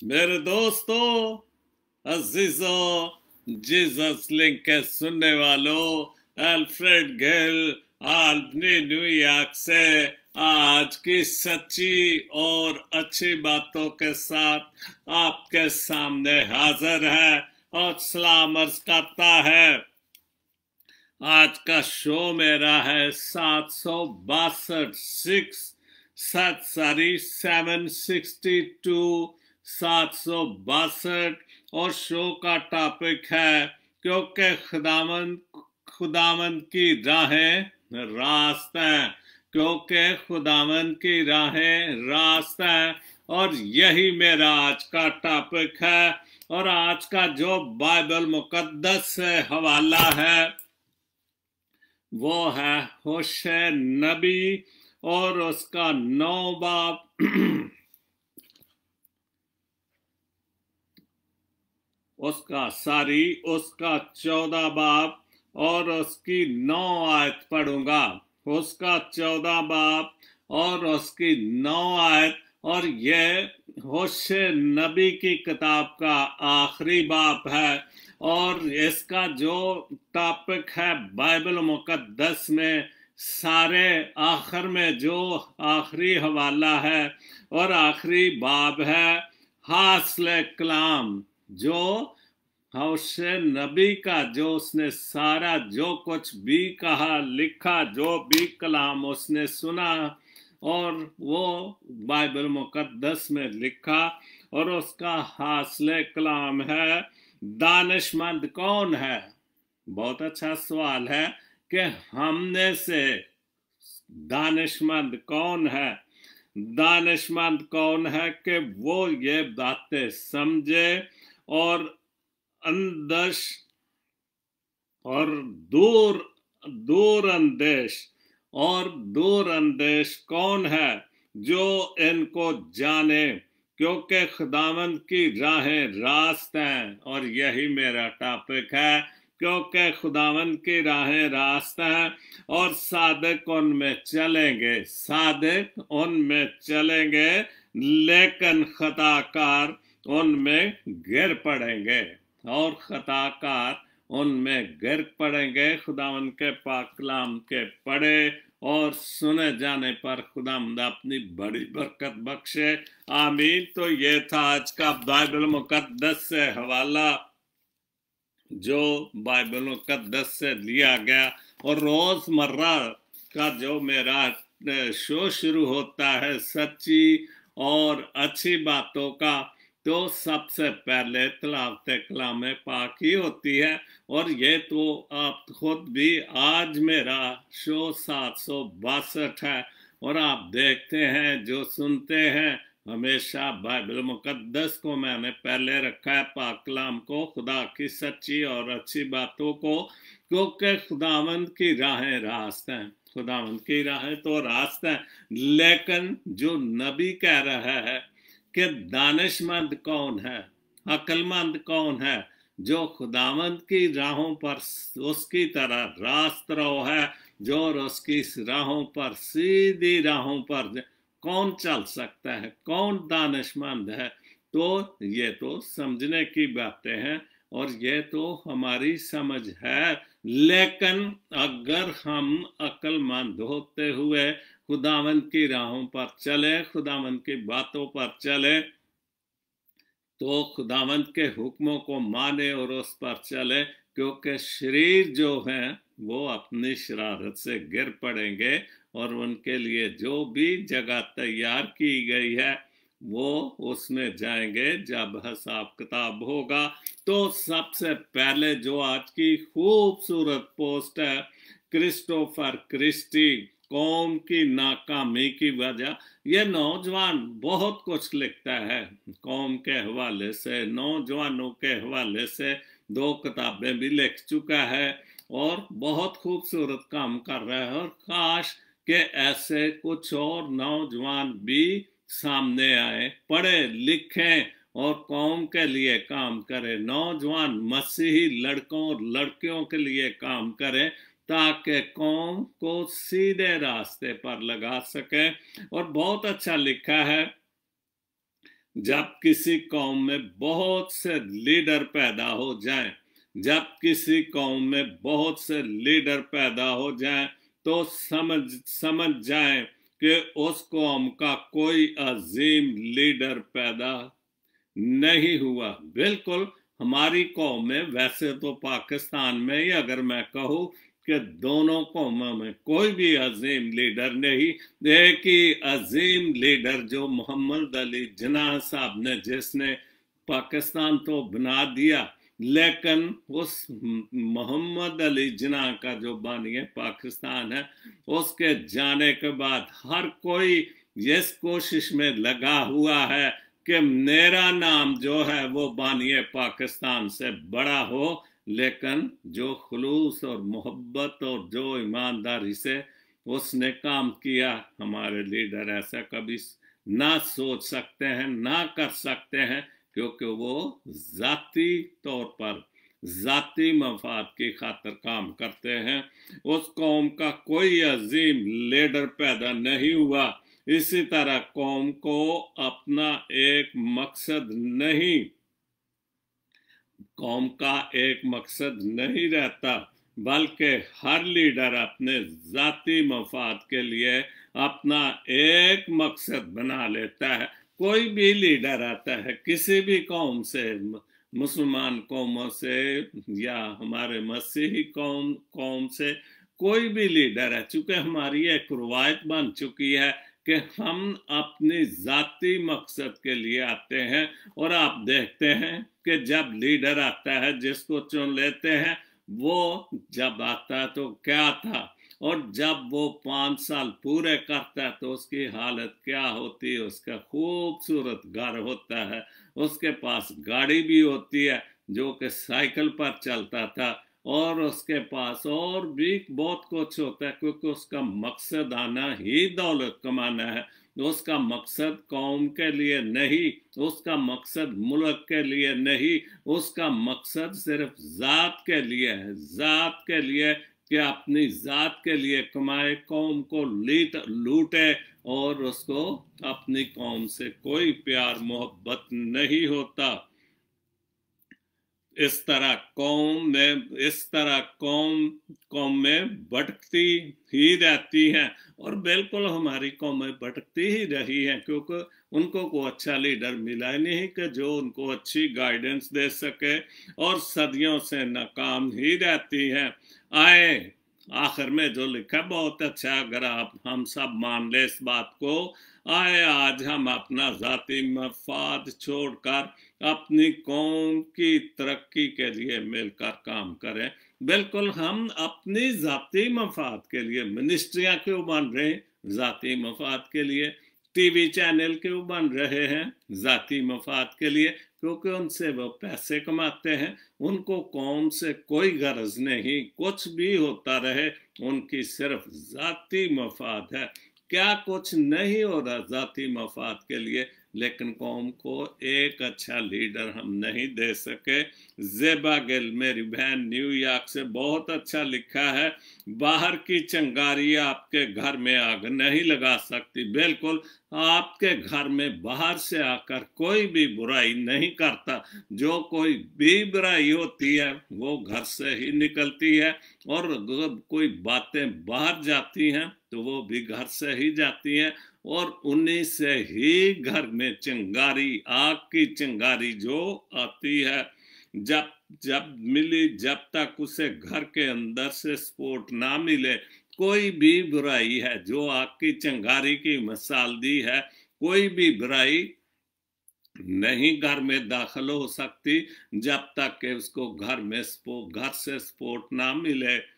मेरे दोस्तों, अजीजों, Jesus link के सुनने वालों, अल्फ्रेड गिल आल्बनी न्यूयॉर्क से आज की सच्ची और अच्छी बातों के साथ आपके सामने हाजिर है और सलाम अर्ज करता है। आज का शो मेरा है 762 और शो का टॉपिक है क्योंकि खुदावंद की राहें रास्त हैं, क्योंकि खुदावंद की राहें रास्त हैं। और यही मेरा आज का टॉपिक है। और आज का जो बाइबल मुकद्दस से हवाला है वो है होशे नबी और उसका 9 बाब उसका 14 बाब और उसकी 9 आयत पढ़ूंगा। उसका 14 बाब और उसकी 9 आयत। और ये होशे नबी की किताब का आखिरी बाब है। और इसका जो टॉपिक है बाइबल मुकद्दस में सारे आखिर में जो आखिरी हवाला है और आखिरी बाब है हासले कलाम, जो होशे नबी का जो उसने सारा जो कुछ भी कहा लिखा, जो भी कलाम उसने सुना और वो बाइबल मुकद्दस में लिखा। और उसका हासले कलाम है दानिशमंद कौन है। बहुत अच्छा सवाल है कि हमने से दानिशमंद कौन है। दानिशमंद कौन है कि वो ये बातें समझे और अंदश और दूर अंदेश कौन है जो इनको जाने, क्योंकि खुदावंद की राहें रास्त हैं। और यही मेरा टॉपिक है, क्योंकि खुदावंद की राहें रास्त हैं और सादिक उनमें चलेंगे, लेकिन खताकार उनमें गिर पड़ेंगे और खताकार उनमें गिर पड़ेंगे। खुदावंद के पाक कलाम के पढ़े और सुने जाने पर खुदावंद अपनी बड़ी बरकत बख्शे। आमीन। तो ये था आज का बाइबल मुकद्दस से हवाला, जो बाइबल मुकद्दस से लिया गया। और रोजमर्रा का जो मेरा शो शुरू होता है सच्ची और अच्छी बातों का, तो सबसे पहले तिलावत कलाम पाक ही होती है। और ये तो आप खुद भी, आज मेरा शो 762 है और आप देखते हैं जो सुनते हैं, हमेशा बाइबल मुकद्दस को मैंने पहले रखा है, पाक कलाम को, खुदा की सच्ची और अच्छी बातों को, क्योंकि खुदावंद की राहें रास्त हैं। खुदावंद की राहें तो रास्त हैं, लेकिन जो नबी कह रहा है कि दानिशमंद कौन है, अक्लमंद कौन है, जो खुदावंद की राहों पर उसकी तरह रास्त रो है, जो उसकी राहों पर, सीधी राहों पर कौन चल सकता है, कौन दानिशमंद है। तो ये तो समझने की बातें हैं और ये तो हमारी समझ है। लेकिन अगर हम अक्लमंद होते हुए खुदावंद की राहों पर चले, खुदावंद की बातों पर चले, तो खुदावंद के हुक्मों को माने और उस पर चले, क्योंकि शरीर जो है वो अपनी शरारत से गिर पड़ेंगे और उनके लिए जो भी जगह तैयार की गई है वो उसमें जाएंगे जब हिसाब किताब होगा। तो सबसे पहले जो आज की खूबसूरत पोस्ट है, क्रिस्टोफर क्रिस्टी, कौम की नाकामी की वजह। ये नौजवान बहुत कुछ लिखता है कौम के हवाले से, नौजवानों के हवाले से 2 किताबें भी लिख चुका है और बहुत खूबसूरत काम कर रहा है। और काश के ऐसे कुछ और नौजवान भी सामने आए, पढ़े लिखें और कौम के लिए काम करें। नौजवान मसीही लड़कों और लड़कियों के लिए काम करें ताकि कौम को सीधे रास्ते पर लगा सके। और बहुत अच्छा लिखा है जब किसी कौम में बहुत से लीडर पैदा हो जाएं, जब किसी कौम में बहुत से लीडर पैदा हो जाएं, तो समझ जाएं कि उस कौम का कोई अजीम लीडर पैदा नहीं हुआ। बिल्कुल हमारी कौम में, वैसे तो पाकिस्तान में ही अगर मैं कहूँ कि दोनों कौमों में कोई भी अजीम लीडर नहीं, एक ही अजीम लीडर जो मोहम्मद अली जिन्नाह साहब ने, जिसने पाकिस्तान तो बना दिया, लेकिन उस मोहम्मद अली जिन्नाह का जो बानी पाकिस्तान है, उसके जाने के बाद हर कोई इस कोशिश में लगा हुआ है कि मेरा नाम जो है वो बानिए पाकिस्तान से बड़ा हो, लेकिन जो खुलूस और मोहब्बत और जो ईमानदारी से उसने काम किया, हमारे लीडर ऐसा कभी ना सोच सकते हैं, ना कर सकते हैं, क्योंकि वो जाती तौर पर जाती मफाद की खातिर काम करते हैं। उस कौम का कोई अजीम लीडर पैदा नहीं हुआ। इसी तरह कौम को अपना एक मकसद नहीं, कौम का एक मकसद नहीं रहता, बल्कि हर लीडर अपने जाती मफाद के लिए अपना एक मकसद बना लेता है। कोई भी लीडर आता है किसी भी कौम से, मुसलमान कौमों से या हमारे मसीही कौम से, कोई भी लीडर है, चूंकि हमारी एक रवायत बन चुकी है कि हम अपनी जाती मकसद के लिए आते हैं। और आप देखते हैं कि जब लीडर आता है, जिसको चुन लेते हैं, वो जब आता है तो क्या था, और जब वो 5 साल पूरे करता है तो उसकी हालत क्या होती है। उसका खूबसूरत घर होता है, उसके पास गाड़ी भी होती है जो कि साइकिल पर चलता था, और उसके पास और भी बहुत कुछ होता है, क्योंकि उसका मकसद आना ही दौलत कमाना है। उसका मकसद कौम के लिए नहीं, उसका मकसद मुल्क के लिए नहीं, उसका मकसद सिर्फ जात के लिए है, जात के लिए, कि अपनी जात के लिए कमाए, कौम को लूटे, और उसको अपनी कौम से कोई प्यार मोहब्बत नहीं होता। इस तरह कौम में भटकती ही रहती हैं, और बिल्कुल हमारी कौमें भटकती ही रही हैं, क्योंकि उनको कोई अच्छा लीडर मिला ही नहीं कि जो उनको अच्छी गाइडेंस दे सके, और सदियों से नाकाम ही रहती हैं। आखिर में जो लिखा बहुत अच्छा, अगर हम सब मान ले इस बात को, आज हम अपना जाती मफाद छोड़कर अपनी कौम की तरक्की के लिए मिलकर काम करें। बिल्कुल हम अपनी जाती मफाद के लिए मिनिस्ट्रियां क्यों बन रहे हैं? जाती मफाद के लिए। टीवी चैनल क्यों बन रहे हैं? जाती मफाद के लिए, क्योंकि उनसे वो पैसे कमाते हैं। उनको कौम से कोई गरज नहीं, कुछ भी होता रहे, उनकी सिर्फ जाती मफाद है। क्या कुछ नहीं हो रहा जाती मफाद के लिए, लेकिन कौम को एक अच्छा लीडर हम नहीं दे सके। ज़ेबा गिल मेरी बहन न्यूयॉर्क से बहुत अच्छा लिखा है, बाहर की चिंगारी आपके घर में आग नहीं लगा सकती। बिल्कुल आपके घर में बाहर से आकर कोई भी बुराई नहीं करता। जो कोई भी बुराई होती है वो घर से ही निकलती है, और कोई बातें बाहर जाती हैं तो वो भी घर से ही जाती हैं, और उन्हीं से ही घर में चिंगारी, आग की चिंगारी जो आती है, जब तक उसे घर के अंदर से सपोर्ट ना मिले, कोई भी बुराई है जो आग की चिंगारी की मिसाल दी है, कोई भी बुराई नहीं घर में दाखिल हो सकती जब तक कि उसको घर से सपोर्ट ना मिले।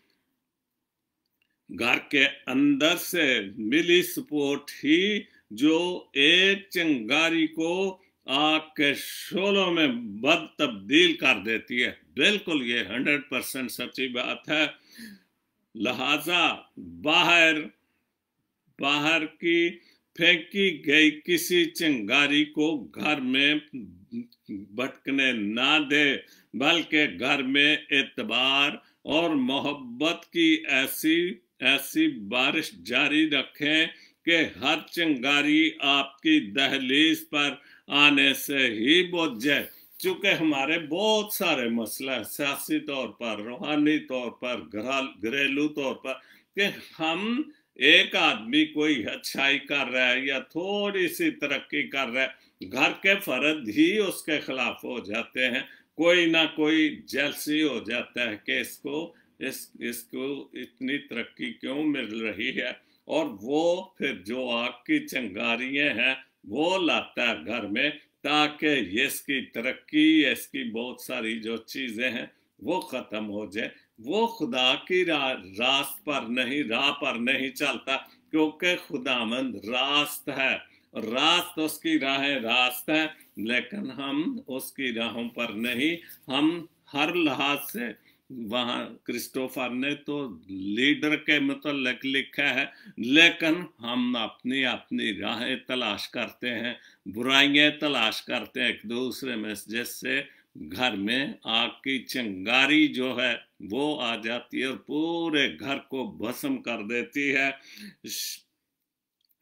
घर के अंदर से मिली सपोर्ट ही जो एक चिंगारी को आग के शोलों में बद तब्दील कर देती है। बिल्कुल ये 100% सच्ची बात है। लिहाजा बाहर की फेंकी गई किसी चिंगारी को घर में भटकने ना दे, बल्कि घर में एतबार और मोहब्बत की ऐसी बारिश जारी रखें कि हर चिंगारी आपकी दहलीज पर आने से ही बुझ जाए। चूंकि हमारे बहुत सारे मसले सियासी तौर पर, रूहानी तौर पर, घरेलू तौर पर, कि हम एक आदमी कोई अच्छाई कर रहा है या थोड़ी सी तरक्की कर रहा है, घर के फर्द ही उसके खिलाफ हो जाते हैं। कोई ना कोई जेलसी हो जाता है कि इसको इतनी तरक्की क्यों मिल रही है, और वो फिर जो आग की चिंगारियां हैं वो लाता है घर में, ताकि इसकी तरक्की, इसकी बहुत सारी जो चीजें हैं वो खत्म हो जाए। वो खुदा की राह पर नहीं चलता, क्योंकि खुदामंद रास्त है, रास्त उसकी राहें रास्त है, लेकिन हम उसकी राहों पर नहीं। हम हर लिहाज से, वहां क्रिस्टोफर ने तो लीडर के मतलब लिखा है, लेकिन हम अपनी अपनी राहें तलाश करते हैं, बुराइयां तलाश करते हैं एक दूसरे में, जिससे घर में आग की चिंगारी जो है वो आ जाती है और पूरे घर को भस्म कर देती है।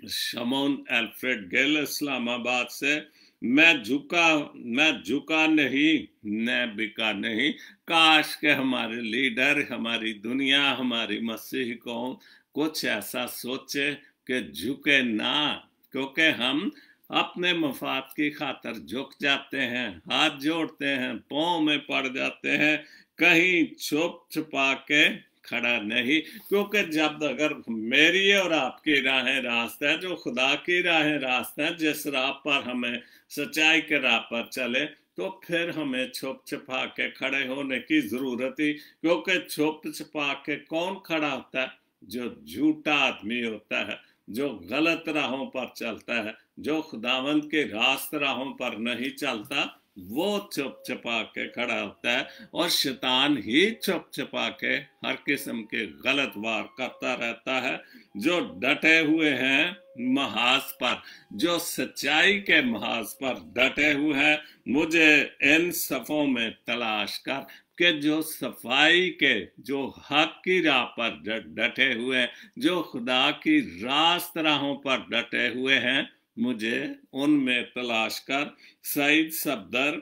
शमोन एल्फ्रेड गिल, इस्लामाबाद से। मैं झुका नहीं, मैं बिका नहीं। काश के हमारे लीडर, हमारी दुनिया, हमारी मसीह कौम कुछ ऐसा सोचे कि झुके ना, क्योंकि हम अपने मफाद की खातर झुक जाते हैं, हाथ जोड़ते हैं, पाँव में पड़ जाते हैं, कहीं छुप छुपा के खड़ा नहीं। क्योंकि जब अगर मेरी और आपकी राहें रास्ता है, जो खुदा की राहें रास्ता है, जिस राह पर हमें सच्चाई के राह पर चले, तो फिर हमें छुप छुपा के खड़े होने की जरूरत ही, क्योंकि छुप छुपा के कौन खड़ा होता है? जो झूठा आदमी होता है, जो गलत राहों पर चलता है, जो खुदावंद के रास्त राहों पर नहीं चलता, वो छुप छुपा के खड़ा होता है। और शैतान ही छुप छुपा के हर किस्म के गलत वार करता रहता है। जो डटे हुए हैं महाज पर, जो सच्चाई के महाज पर डटे हुए हैं, मुझे इन सफों में तलाश कर कि जो सफाई के, जो हक की राह पर डटे हुए हैं, जो खुदा की रास्त राहों पर डटे हुए हैं, मुझे उनमें तलाश कर। सईद सफदर,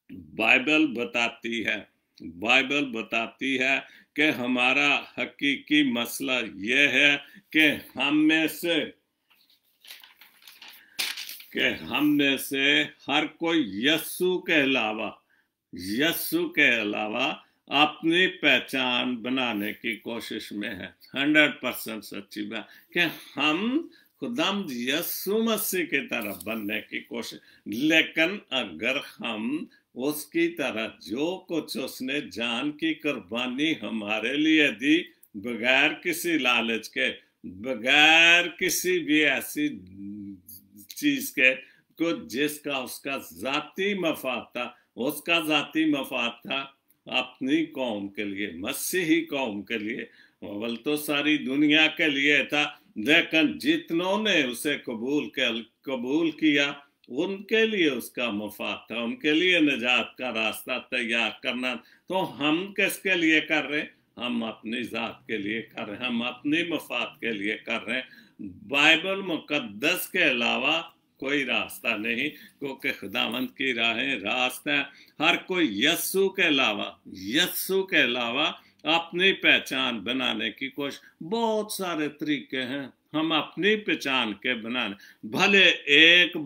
बाइबल बताती है कि हमारा हकीकी मसला यह है कि हम में से हर कोई यस्सु के अलावा अपनी पहचान बनाने की कोशिश में है। 100% सच्ची बात कि हम खुदाम यस्सु मसीह की तरह बनने की कोशिश, लेकिन अगर हम उसकी तरह जो कुछ उसने जान की कुर्बानी हमारे लिए दी, बगैर किसी लालच के, बगैर किसी भी ऐसी चीज के को जिसका उसका जाती मफाद था अपनी कौम के लिए, मसीही कौम के लिए, अव्वल तो सारी दुनिया के लिए था, लेकिन जितनों ने उसे कबूल किया उनके लिए उसका मफाद था, उनके लिए निजात का रास्ता तैयार करना। तो हम किसके लिए कर रहे हैं? हम अपनी जात के लिए कर रहे हैं, हम अपनी मफाद के लिए कर रहे हैं। बाइबल मुकद्दस के अलावा कोई रास्ता नहीं, क्योंकि खुदावंद की राहें रास्ता है। हर कोई यस्सु के अलावा अपनी पहचान बनाने की कोशिश, बहुत सारे तरीके हैं हम अपनी पहचान के बनाने। भले एक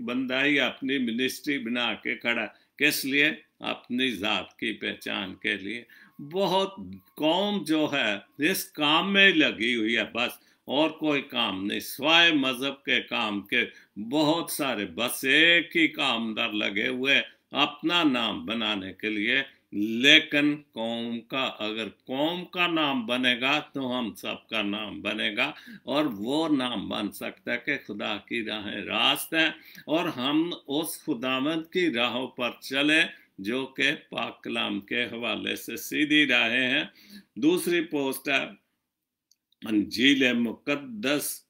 बंदा ही अपनी मिनिस्ट्री बना के खड़ा, किस लिए? अपनी जात की पहचान के लिए। बहुत कौम जो है इस काम में लगी हुई है, बस और कोई काम नहीं, स्वाय मजहब के काम के बहुत सारे, बस एक ही काम दर लगे हुए अपना नाम बनाने के लिए। लेकिन अगर कौम का नाम बनेगा तो हम सबका नाम बनेगा, और वो नाम बन सकता है कि खुदा की राहें रास्त हैं, और हम उस खुदावंद की राहों पर चले जो कि पाक कलाम के हवाले से सीधी राहें हैं। दूसरी पोस्ट है, अंजील मुकद्दस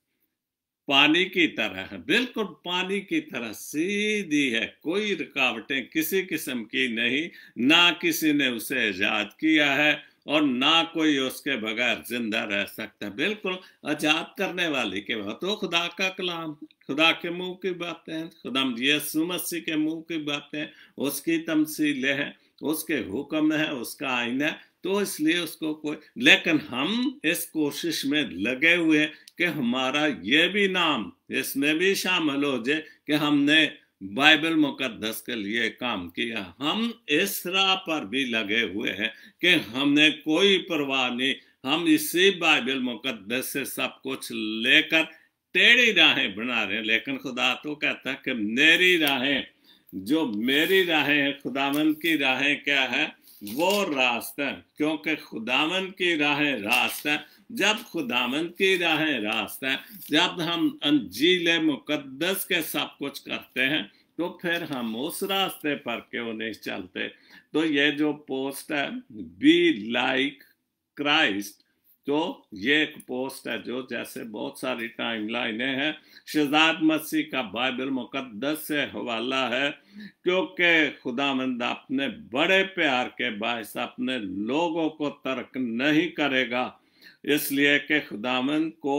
पानी की तरह है, बिल्कुल पानी की तरह सीधी है, कोई रुकावटें किसी किस्म की नहीं, ना किसी ने उसे इजाद किया है और ना कोई उसके बगैर जिंदा रह सकता। बिल्कुल आजाद करने वाले के बाद तो खुदा का कलाम, खुदा के मुंह की बातें, खुदा यीशु मसीह के मुंह की बातें, उसकी तमसीलें हैं, उसके हुक्म है, उसका आईना है। तो इसलिए उसको कोई, लेकिन हम इस कोशिश में लगे हुए हैं कि हमारा ये भी नाम इसमें भी शामिल हो जाए कि हमने बाइबल मुकद्दस के लिए काम किया। हम इस राह पर भी लगे हुए हैं कि हमने कोई परवाह नहीं, हम इसी बाइबल मुकद्दस से सब कुछ लेकर टेढ़ी राहें बना रहे हैं। लेकिन खुदा तो कहता है कि मेरी राहें, जो मेरी राहें हैं, खुदावन की राहें क्या है, वो रास्ता, क्योंकि खुदावन की राहें रास्ता। जब खुदावन की राहें रास्ता, जब हम अंजील मुकद्दस के सब कुछ करते हैं, तो फिर हम उस रास्ते पर क्यों नहीं चलते। तो ये जो पोस्ट है बी लाइक क्राइस्ट, तो ये एक पोस्ट है जो जैसे बहुत सारी टाइम लाइनें हैं, शहजाद मसीह का बाइबल मुकद्दस से हवाला है, क्योंकि खुदावंद अपने बड़े प्यार के बायस अपने लोगों को तर्क नहीं करेगा। इसलिए कि खुदावंद को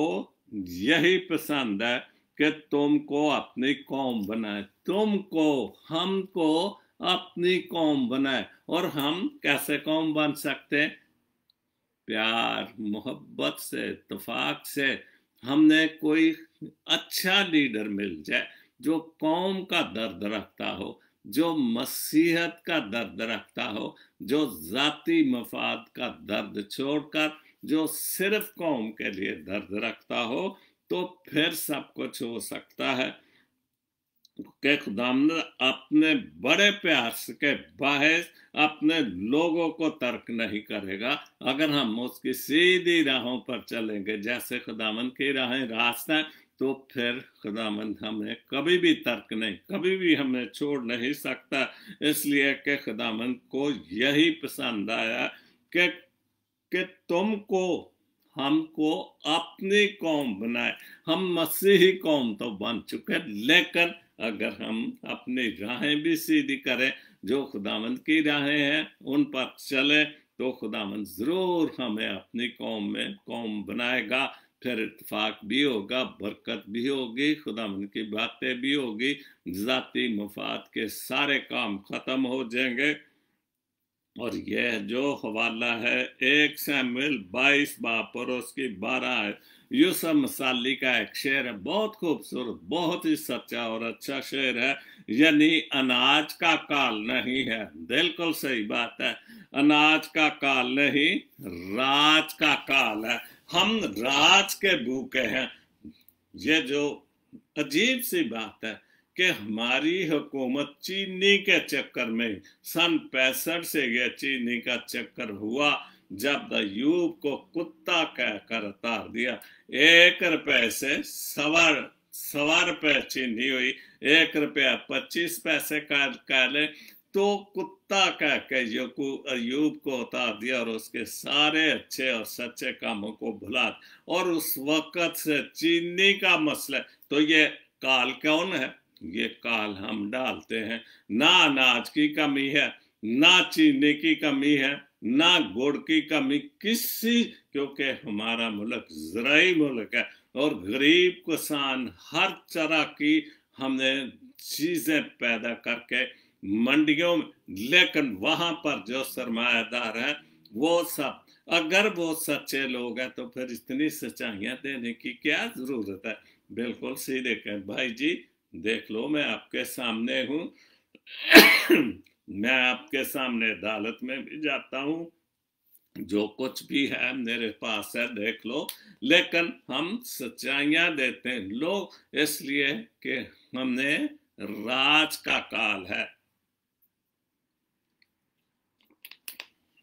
यही पसंद है कि तुमको अपनी कौम बनाए, तुमको, हमको अपनी कौम बनाए। और हम कैसे कौम बन सकते हैं? प्यार मोहब्बत से, इत्तेफाक से। हमने कोई अच्छा लीडर मिल जाए जो कौम का दर्द रखता हो, जो मसीहत का दर्द रखता हो, जो जाती मफाद का दर्द छोड़कर जो सिर्फ कौम के लिए दर्द रखता हो, तो फिर सब कुछ हो सकता है कि खुदावंद अपने बड़े प्यार के बायस अपने लोगों को तर्क नहीं करेगा। अगर हम उसकी सीधी राहों पर चलेंगे, जैसे खुदावंद की राहें रास्ता, तो फिर खुदावंद हमें कभी भी तर्क नहीं, कभी भी हमें छोड़ नहीं सकता। इसलिए कि खुदावंद को यही पसंद आया कि तुमको, हमको अपनी कौम बनाए। हम मसीही कौम तो बन चुके, लेकिन अगर हम अपनी राहें भी सीधी करें, जो खुदावंद की राहें हैं उन पर चले, तो खुदावंद जरूर हमें अपनी कौम में कौम बनाएगा। फिर इत्तेफाक भी होगा, बरकत भी होगी, खुदावंद की बातें भी होगी, जाती मफाद के सारे काम खत्म हो जाएंगे। और यह जो हवाला है 1 शमूएल 22 बाब और उसकी 12 यूसुफ मसाली का एक शेर है, बहुत खूबसूरत, बहुत ही सच्चा और अच्छा शेर है। यानी अनाज का काल नहीं है, बिल्कुल सही बात है, अनाज का काल नहीं, राज का काल है। हम राज के भूखे हैं। ये जो अजीब सी बात है कि हमारी हुकूमत चीनी के चक्कर में, सन 65 से यह चीनी का चक्कर हुआ, जब अय्यूब को कुत्ता कहकर उतार दिया। 1 रुपए से सवा रुपए चीनी हुई, 1 रुपया 25 पैसे कह ले, तो कुत्ता कह के अय्यूब को उतार दिया और उसके सारे अच्छे और सच्चे कामों को भुला। और उस वक्त से चीनी का मसला, तो ये काल कौन है? ये काल हम डालते हैं। ना अनाज की कमी है, ना चीनी की कमी है, ना गुड़ की कमी किसी, क्योंकि हमारा मुल्क ज़राई मुल्क है और गरीब किसान हर तरह की हमने चीजें पैदा करके मंडियों में, लेकिन वहां पर जो सरमायादार है वो सब, अगर वो सच्चे लोग हैं तो फिर इतनी सच्चाइयां देने की क्या जरूरत है? बिल्कुल सीधे कहें, भाई जी देख लो मैं आपके सामने हूं मैं आपके सामने अदालत में भी जाता हूं, जो कुछ भी है मेरे पास है, देख लो। लेकिन हम सच्चाइयां देते हैं लोग, इसलिए कि हमने राज का काल है।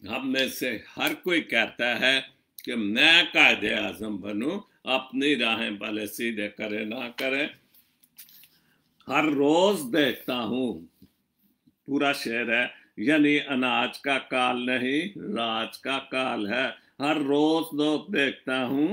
हम में से हर कोई कहता है कि मैं कायदे आजम बनूं, अपनी राहें भले सीधे करे ना करे। हर रोज देखता हूं, पूरा शेर है, यानी अनाज का काल नहीं, राज का काल है। हर रोज देखता हूं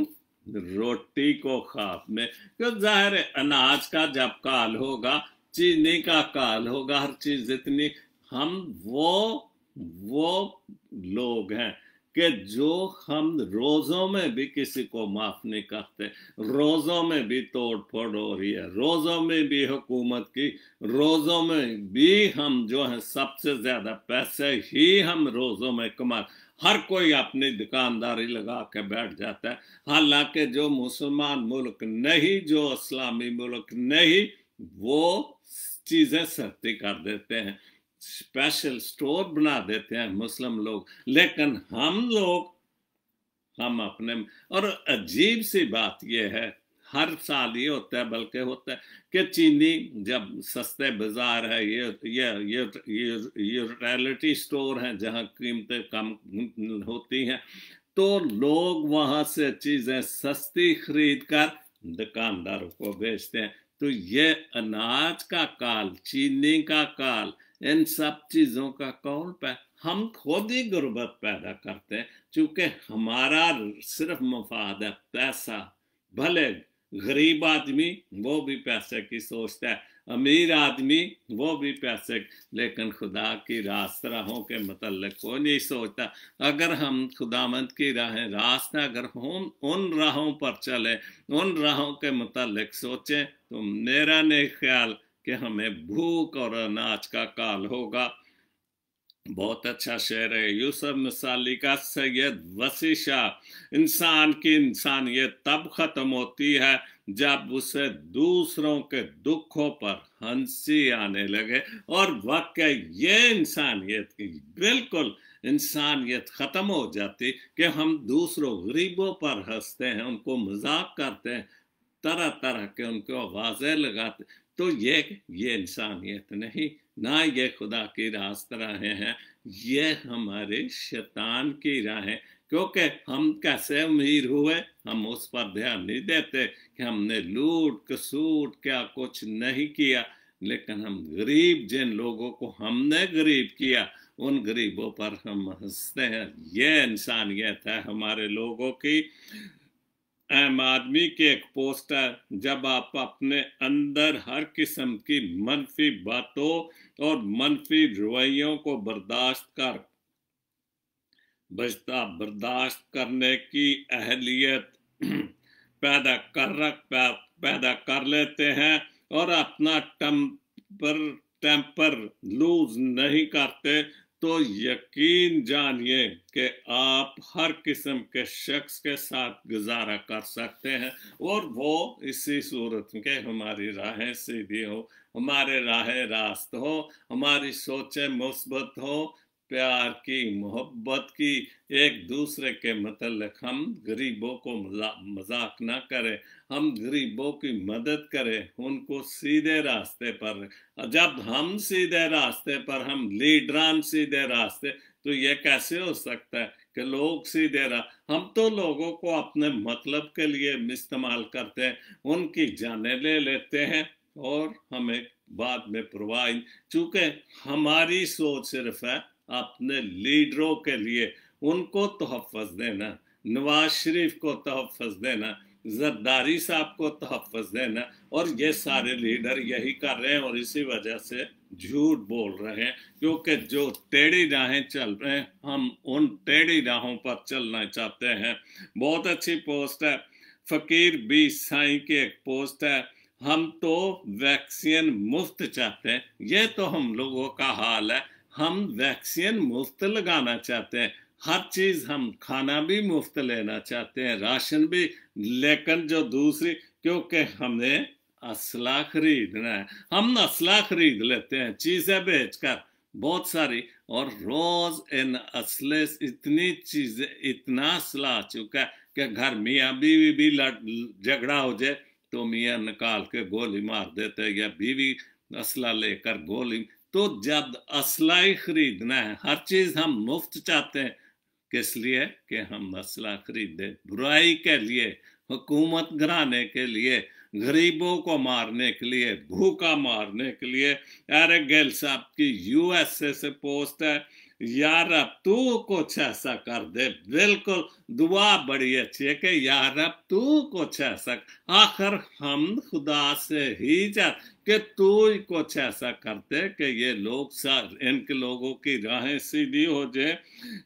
रोटी को ख्वाब में, क्यों जाहिर है अनाज का जब काल होगा, चीनी का काल होगा, हर चीज इतनी, हम वो लोग हैं कि जो हम रोज़ों में भी किसी को माफ़ नहीं करते, रोज़ों में भी तोड़ फोड़ हो रही है, रोज़ों में भी हुकूमत की, रोज़ों में भी हम जो है सबसे ज़्यादा पैसे ही हम रोज़ों में कमा, हर कोई अपनी दुकानदारी लगा के बैठ जाता है। हालांकि जो मुसलमान मुल्क नहीं, जो इस्लामी मुल्क नहीं, वो चीज़ें सस्ती कर देते हैं, स्पेशल स्टोर बना देते हैं मुस्लिम लोग। लेकिन हम अपने, और अजीब सी बात यह है, हर साल ये होता है, बल्कि होता है कि चीनी जब सस्ते बाजार है, ये रियलिटी स्टोर हैं जहाँ कीमतें कम होती हैं, तो लोग वहां से चीजें सस्ती खरीद कर दुकानदारों को बेचते हैं। तो ये अनाज का काल, चीनी का काल, इन सब चीजों का कौन पे हम खुद ही गुर्बत पैदा करते हैं, क्योंकि हमारा सिर्फ मफाद है पैसा। भले गरीब आदमी वो भी पैसे की सोचता है, अमीर आदमी वो भी पैसे, लेकिन खुदा की राहों के मतलब कोई नहीं सोचता। अगर हम खुदामंद की राहें रास्ता, अगर हम उन राहों पर चले, उन राहों के मतलब सोचें, तो मेरा नहीं ख्याल कि हमें भूख और अनाज का काल होगा। बहुत अच्छा शेर है यूसुफ मिसाली का, सैयद वसी शाह, इंसान की इंसानियत तब खत्म होती है जब उसे दूसरों के दुखों पर हंसी आने लगे। और वाकई ये इंसानियत की बिल्कुल इंसानियत खत्म हो जाती कि हम दूसरों गरीबों पर हंसते हैं, उनको मजाक करते हैं, तरह तरह के उनको आवाजें लगाते, तो ये इंसानियत नहीं, ना ये खुदा की राहें हैं, ये हमारे शैतान की राहें। क्योंकि हम कैसे अमीर हुए, हम उस पर ध्यान नहीं देते कि हमने लूट कसूट क्या कुछ नहीं किया, लेकिन हम गरीब, जिन लोगों को हमने गरीब किया, उन गरीबों पर हम हंसते हैं। ये इंसानियत है हमारे लोगों की। आम आदमी की एक पोस्ट है, जब आप अपने अंदर हर किस्म की मनफी बातों और मनफी रवैयों को बर्दाश्त करने की अहलियत पैदा कर लेते हैं और अपना टेम्पर लूज नहीं करते, तो यकीन जानिए कि आप हर किस्म के शख्स के साथ गुजारा कर सकते हैं, और वो इसी सूरत के हमारी राहें सीधी हो, हमारे राहें रास्त हो, हमारी सोचें मुस्बत हो, प्यार की, मोहब्बत की, एक दूसरे के मतलब हम गरीबों को मजाक ना करें, हम गरीबों की मदद करें, उनको सीधे रास्ते पर। जब हम सीधे रास्ते पर, हम लीडरान सीधे रास्ते, तो ये कैसे हो सकता है कि लोग सीधे हम तो लोगों को अपने मतलब के लिए इस्तेमाल करते हैं, उनकी जानें ले लेते हैं और हमें बाद में परवाह, चूंकि हमारी सोच सिर्फ है अपने लीडरों के लिए, उनको तोहफ़्फ़ज़ देना, नवाज शरीफ को तोहफ़्फ़ज़ देना, जरदारी साहब को तोहफ़्फ़ज़ देना, और ये सारे लीडर यही कर रहे हैं और इसी वजह से झूठ बोल रहे हैं, क्योंकि जो टेढ़ी राहें चल रहे हैं, हम उन टेढ़ी राहों पर चलना चाहते हैं। बहुत अच्छी पोस्ट है, फ़कीर बी साईं की एक पोस्ट है, हम तो वैक्सीन मुफ्त चाहते हैं। ये तो हम लोगों का हाल है, हम वैक्सीन मुफ्त लगाना चाहते हैं, हर चीज, हम खाना भी मुफ्त लेना चाहते हैं, राशन भी, लेकिन जो दूसरी, क्योंकि हमें असला खरीदना है, हम असला खरीद लेते हैं चीजें बेचकर बहुत सारी, और रोज इन असले इतनी चीजें, इतना असला आ चुका है कि घर मियाँ बीवी भी झगड़ा हो जाए तो मियाँ निकाल के गोली मार देते, या बीवी असला लेकर गोली। तो जब असला ही खरीदना है, हर चीज हम मुफ्त चाहते हैं, किस लिए कि हम असला खरीदे, बुराई के लिए, हुकूमत गिराने के लिए, गरीबों को मारने के लिए, भूखा मारने के लिए। एरिक गेल साहब की यूएसए से पोस्ट है, या रब तू कुछ ऐसा कर दे। बिल्कुल, दुआ बड़ी अच्छी है कि या रब तू कुछ ऐसा, आखिर हम खुदा से ही चाहते कि तू ही कुछ ऐसा करते कि ये लोग इनके लोगों की राहें सीधी हो जाए,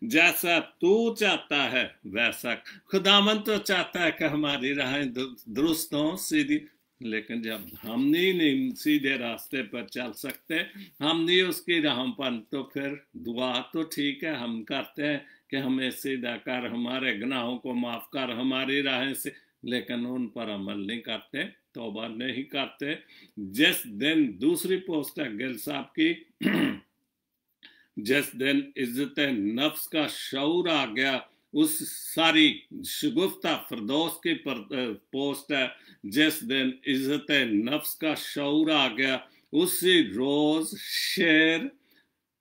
जैसा तू चाहता है वैसा। खुदावन तो चाहता है कि हमारी राहें दुरुस्त हों, सीधी, लेकिन जब हम नहीं सीधे रास्ते पर चल सकते, हम नहीं उसकी राहों पर, तो फिर दुआ तो ठीक है हम करते हैं कि हमें सीधा कर, हमारे गुनाहों को माफ कर, हमारी राहें से, लेकिन उन पर अमल नहीं करते, तौबा नहीं करते। जिस दिन, दूसरी पोस्ट है गिल साहब की, जिस दिन इज्जत नफ्स का शऊर आ गया, उस सारी शगुफ्ता फिरदौस की पोस्ट है, जिस दिन इज्जत नफ्स का शऊर आ गया, उसी रोज शेर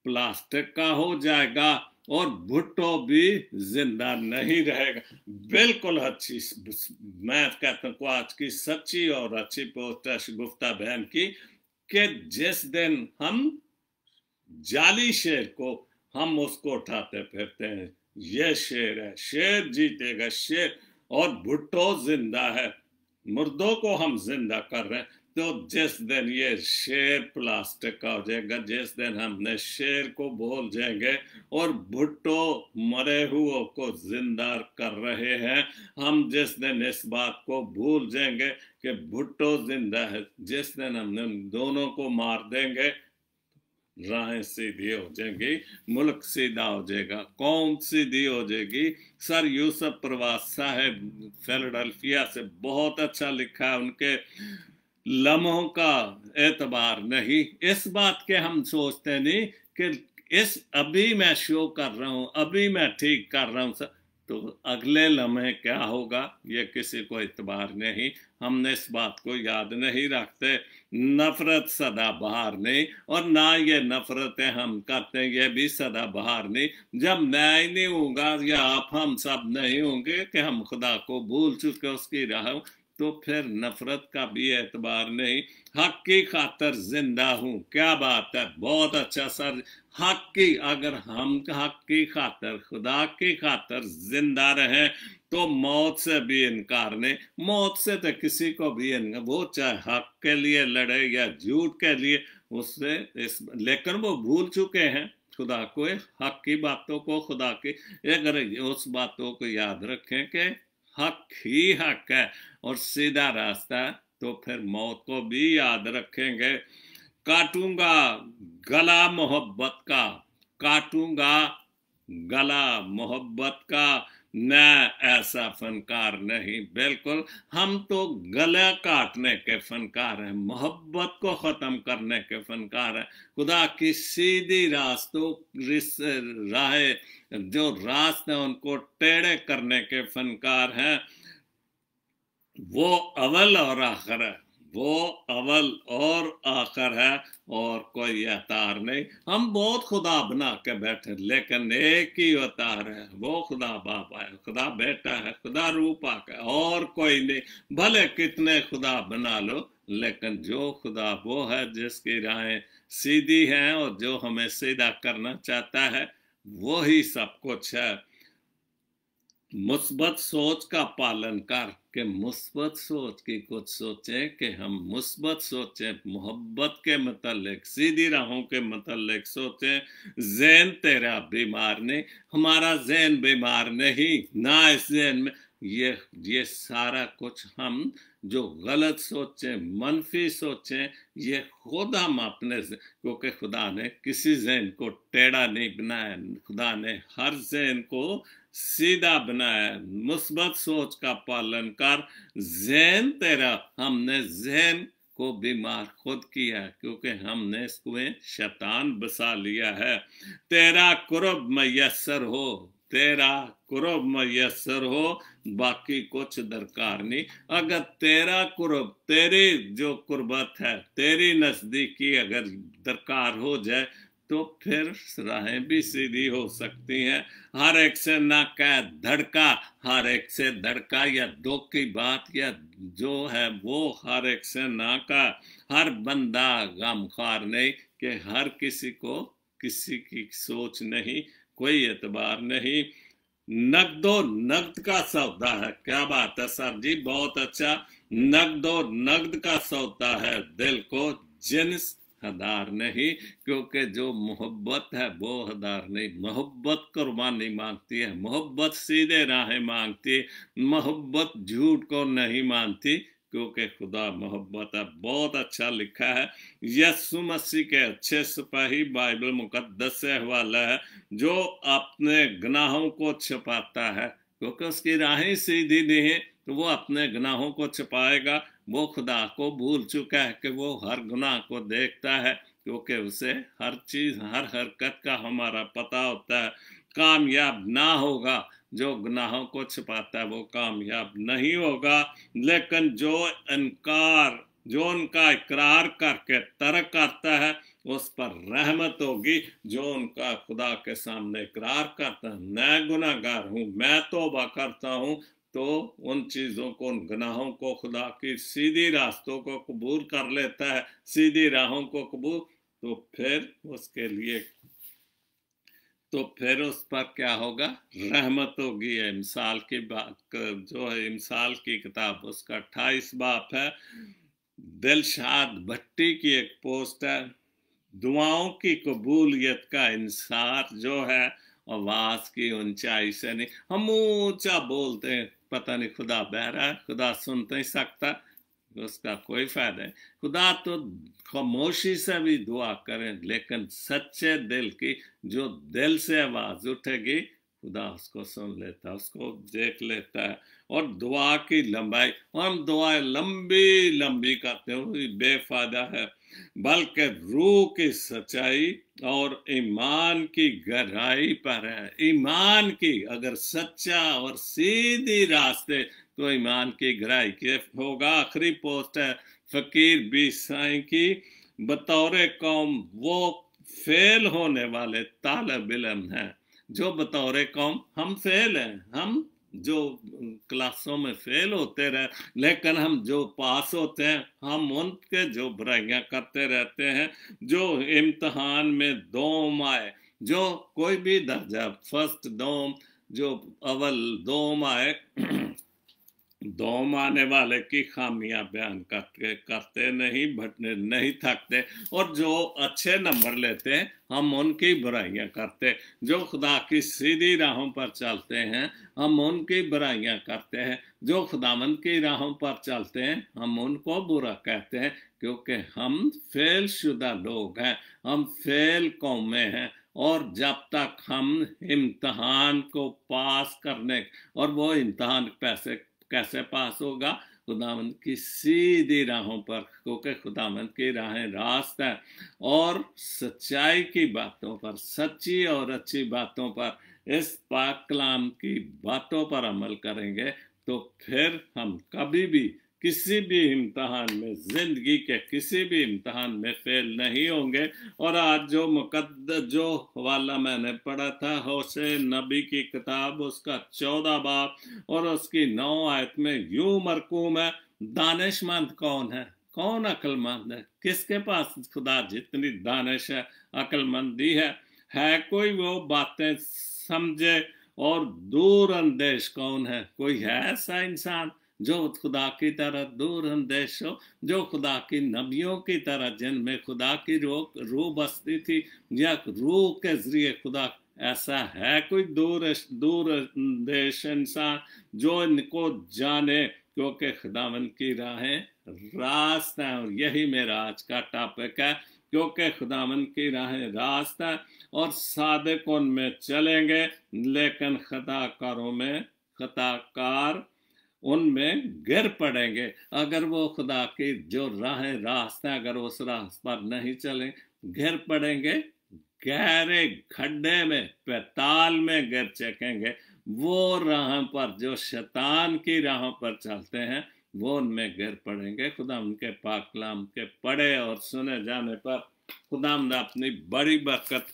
प्लास्टिक का हो जाएगा और भुट्टो भी जिंदा नहीं रहेगा। बिल्कुल अच्छी, मैं कहता हूँ आज की सच्ची और अच्छी पोस्ट है शगुफ्ता बहन की, कि जिस दिन हम जाली शेर को, हम उसको उठाते फिरते हैं, ये शेर है, शेर जीतेगा, शेर, और भुट्टो जिंदा है, मुर्दों को हम जिंदा कर रहे हैं। तो जिस दिन ये शेर प्लास्टिक का हो जाएगा, जिस दिन हमने शेर को भूल जाएंगे और भुट्टो मरे हुओं को जिंदा कर रहे हैं, हम जिस दिन इस बात को भूल जाएंगे कि भुट्टो जिंदा है, जिस दिन हमने दोनों को मार देंगे, राहें सीधी हो जाएंगी, मुल्क सीधा हो जाएगा, कौम सीधी हो जाएगी। सर यूसुफ प्रवास साहब फिलाडेल्फिया से बहुत अच्छा लिखा है, उनके लम्हों का एतबार नहीं, इस बात के हम सोचते नहीं कि इस अभी मैं शो कर रहा हूं, अभी मैं ठीक कर रहा हूं सर, तो अगले लम्हे क्या होगा ये किसी को इतबार नहीं, हमने इस बात को याद नहीं रखते। नफरत सदा बहार नहीं, और ना ये नफरतें हम करते हैं ये भी सदा बहार नहीं। जब मैं ही नहीं होऊंगा या आप हम सब नहीं होंगे कि हम खुदा को भूल चुके उसकी राह, तो फिर नफरत का भी एतबार नहीं। हक की खातर जिंदा हूं, क्या बात है, बहुत अच्छा सर। हक की, अगर हम हक की खातर, खुदा की खातर जिंदा रहें तो मौत से भी इनकार नहीं, मौत से तो किसी को भी इनकार, वो चाहे हक के लिए लड़े या झूठ के लिए, उससे लेकिन वो भूल चुके हैं खुदा को, हक की बातों को, खुदा की, अगर उस बातों को याद रखें कि हक ही हक है और सीधा रास्ता, तो फिर मौत को भी याद रखेंगे। काटूंगा गला मोहब्बत का, काटूंगा गला मोहब्बत का, मैं ऐसा फनकार नहीं। बिल्कुल, हम तो गला काटने के फनकार हैं, मोहब्बत को खत्म करने के फनकार हैं। खुदा की सीधी रास्तों राहे जो रास्ते उनको टेढ़े करने के फनकार हैं। वो अव्वल और आखिर है, वो अव्वल और आखिर है, और कोई अवतार नहीं। हम बहुत खुदा बना के बैठे, लेकिन एक ही अवतार है, वो खुदा बाप है, खुदा बेटा है, खुदा रूप है, और कोई नहीं। भले कितने खुदा बना लो, लेकिन जो खुदा वो है जिसकी राहें सीधी हैं और जो हमें सीधा करना चाहता है, वो ही सब कुछ है। मुस्बत सोच का पालन कर, के मुस्बत सोच की कुछ सोचें, कि हम मुस्बत सोचें, मोहब्बत के मतलब, सीधी राहों के मतलब सोचें। ज़हन तेरा बीमार नहीं, हमारा ज़हन बीमार नहीं, ना इस ज़हन में ये सारा कुछ हम जो गलत सोचें, मनफी सोचें, ये खुद हम अपने, क्योंकि खुदा ने किसी ज़हन को टेढ़ा नहीं बनाया, खुदा ने हर ज़हन को सीधा बनाया। मुस्बत सोच का पालन कर, ज़हन तेरा, हमने ज़हन को बीमार खुद किया है, क्योंकि हमने इसमें शैतान बसा लिया है। तेरा कुर्ब मैसर हो, तेरा कुर्ब मैसर हो, बाकी कुछ दरकार नहीं। अगर तेरा कुर्ब, तेरी जो कुर्बत है, तेरी नजदीकी अगर दरकार हो जाए, तो फिर राहें भी सीधी हो सकती हैं। हर एक से ना कह धड़का, हर एक से धड़का या दुख की बात या जो है वो हर एक से ना कह। हर बंदा गमखार नहीं, कि हर किसी को किसी की सोच नहीं, कोई एतबार नहीं। नगदो नगद का सौदा है। क्या बात है सर जी, बहुत अच्छा। नगदो नगद का सौदा है, दिल को जिन्स हदार नहीं, क्योंकि जो मोहब्बत है वो हदार नहीं। मोहब्बत कुर्बानी मांगती है, मोहब्बत सीधे राहें मांगती है, मोहब्बत झूठ को नहीं मानती, क्योंकि खुदा मोहब्बत है। बहुत अच्छा लिखा है। यीशु मसीह के अच्छे सिपाही बाइबल मुकद्दस से हवाला है, जो अपने गुनाहों को छिपाता है, क्योंकि उसकी राहें सीधी नहीं है, तो वो अपने गुनाहों को छिपाएगा। वो खुदा को भूल चुका है कि वो हर गुनाह को देखता है, क्योंकि उसे हर चीज, हर हरकत का हमारा पता होता है। कामयाब ना होगा जो गुनाहों को छिपाता है, वो कामयाब नहीं होगा। लेकिन जो उनका इकरार करके तर्क करता है, उस पर रहमत होगी। जो उनका खुदा के सामने इकरार करता है, मैं गुनाहगार हूँ, मैं तौबा करता हूँ, तो उन चीज़ों को, उन गुनाहों को, खुदा की सीधी रास्तों को कबूल कर लेता है, सीधी राहों को कबूल, तो फिर उस पर क्या होगा? रहमत होगी। इमसाल की बात, जो है इमसाल की किताब, उसका 28 बाप है। दिलशाद भट्टी की एक पोस्ट है, दुआओं की कबूलियत का इंसार जो है आवाज की ऊंचाई से नहीं। हम ऊंचा बोलते हैं, पता नहीं खुदा बहरा है, खुदा सुन नहीं सकता, उसका कोई फायदा नहीं। खुदा तो खामोशी से भी दुआ करें, लेकिन सच्चे दिल की, जो दिल से आवाज उठेगी, खुदा उसको सुन लेता, उसको देख लेता है। और दुआ की लंबाई, हम दुआएं लंबी लंबी करते हैं, बेफायदा है, बल्कि रूह की सच्चाई और ईमान की गहराई पर है। ईमान की अगर सच्चा और सीधी रास्ते, तो ईमान की गहराई के होगा। आखिरी पोस्ट है फकीर बीसाई की, बतौर कौम वो फेल होने वाले तालब इल्म हैं। जो बतौर कौम हम फेल हैं, हम जो क्लासों में फेल होते रहे, लेकिन हम जो पास होते हैं, हम उनके जो बुराइयां करते रहते हैं। जो इम्तिहान में दोम आए, जो कोई भी दर्जा, फर्स्ट दोम, जो अव्वल दोम आए, दोम आने वाले की खामियां बयान करते नहीं, भटने नहीं थकते। और जो अच्छे नंबर लेते हैं, हम उनकी बुराइयां करते। जो खुदा की सीधी राहों पर चलते हैं, हम उनकी बुराइयां करते हैं। जो खुदावंद की राहों पर चलते हैं, हम उनको बुरा कहते हैं, क्योंकि हम फेल शुदा लोग हैं, हम फेल कौमें हैं। और जब तक हम इम्तहान को पास करने, और वो इम्तहान कैसे पास होगा? खुदावंद की सीधी राहों पर, क्योंकि खुदावंद की राहें रास्त है। और सच्चाई की बातों पर, सच्ची और अच्छी बातों पर, इस पाक कलाम की बातों पर अमल करेंगे, तो फिर हम कभी भी किसी भी इम्तहान में, जिंदगी के किसी भी इम्तहान में फेल नहीं होंगे। और आज जो हवाला मैंने पढ़ा था, होशे नबी की किताब, उसका 14 बाब और उसकी 9 आयत में यूं मरकूम है, दानिशमंद कौन है, कौन अक्लमंद है? किसके पास खुदा जितनी दानिश है, अक्लमंदी है कोई वो बातें समझे? और दूर अंदेश कौन है? कोई है ऐसा इंसान जो खुदा की तरह दूर अंदेश हो, जो खुदा की नबियों की तरह, जिनमें खुदा की रूह बसती थी, या रूह के जरिए खुदा, ऐसा है कोई दूर अंदेश इंसान जो इनको जाने? क्योंकि खुदावंद की राहें रास्त हैं, और यही मेरा आज का टॉपिक है। क्योंकि खुदावंद की राहें रास्त हैं, और सादिक उनमें चलेंगे, लेकिन खताकार उनमें गिर पड़ेंगे। अगर वो खुदा की जो राहें रास्ते, अगर उस रास्ते पर नहीं चले, गिर पड़ेंगे, गहरे खड्डे में, पैताल में गिर चकेंगे। वो राह पर, जो शैतान की राहों पर चलते हैं, वो उनमें गिर पड़ेंगे। खुदा उनके पाक कलाम के पढ़े और सुने जाने पर खुदा अपनी बड़ी बरकत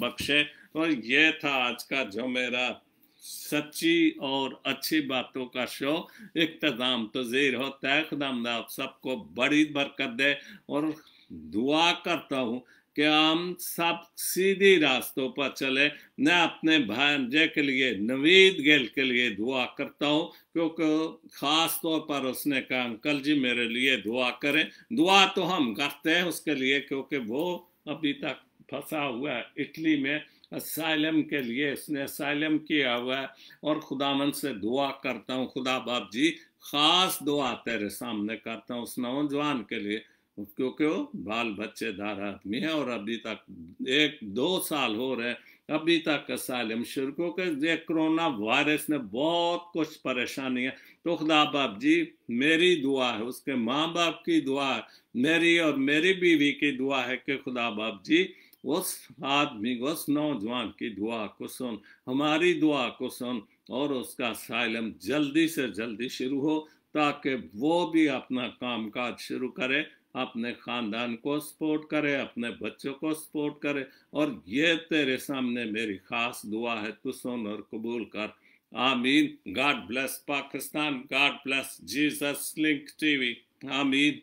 बख्शे। और ये था आज का जो मेरा सच्ची और अच्छी बातों का शो इख्तिताम पज़ीर होता है। खुदा आप सबको बड़ी बरकत दे, और दुआ करता हूँ कि हम सब सीधी रास्तों पर चले। मैं अपने भांजे के लिए, नवीद गिल के लिए दुआ करता हूँ, क्योंकि ख़ास तौर पर उसने कहा अंकल जी मेरे लिए दुआ करें। दुआ तो हम करते हैं उसके लिए, क्योंकि वो अभी तक फंसा हुआ है इटली में असाइलम के लिए, उसने असाइलम किया हुआ है। और खुदावन से दुआ करता हूँ, खुदा बाप जी ख़ास दुआ तेरे सामने करता हूँ उस नौजवान के लिए, क्योंकि वो बाल बच्चेदार आदमी है और अभी तक 1-2 साल हो रहे अभी तक असाइलम शुरू, क्योंकि ये कोरोना वायरस ने बहुत कुछ परेशानी है। तो खुदा बाप जी मेरी दुआ है, उसके माँ बाप की दुआ है, मेरी और मेरी बीवी की दुआ है कि खुदा बाप जी उस आदमी, उस नौजवान की दुआ को सुन, हमारी दुआ को सुन, और उसका असाइलम जल्दी से जल्दी शुरू हो, ताकि वो भी अपना कामकाज शुरू करे, अपने ख़ानदान को सपोर्ट करे, अपने बच्चों को सपोर्ट करे। और ये तेरे सामने मेरी ख़ास दुआ है, तू सुन और कबूल कर। आमीन। God bless Pakistan, God bless Jesus link TV. आमीन।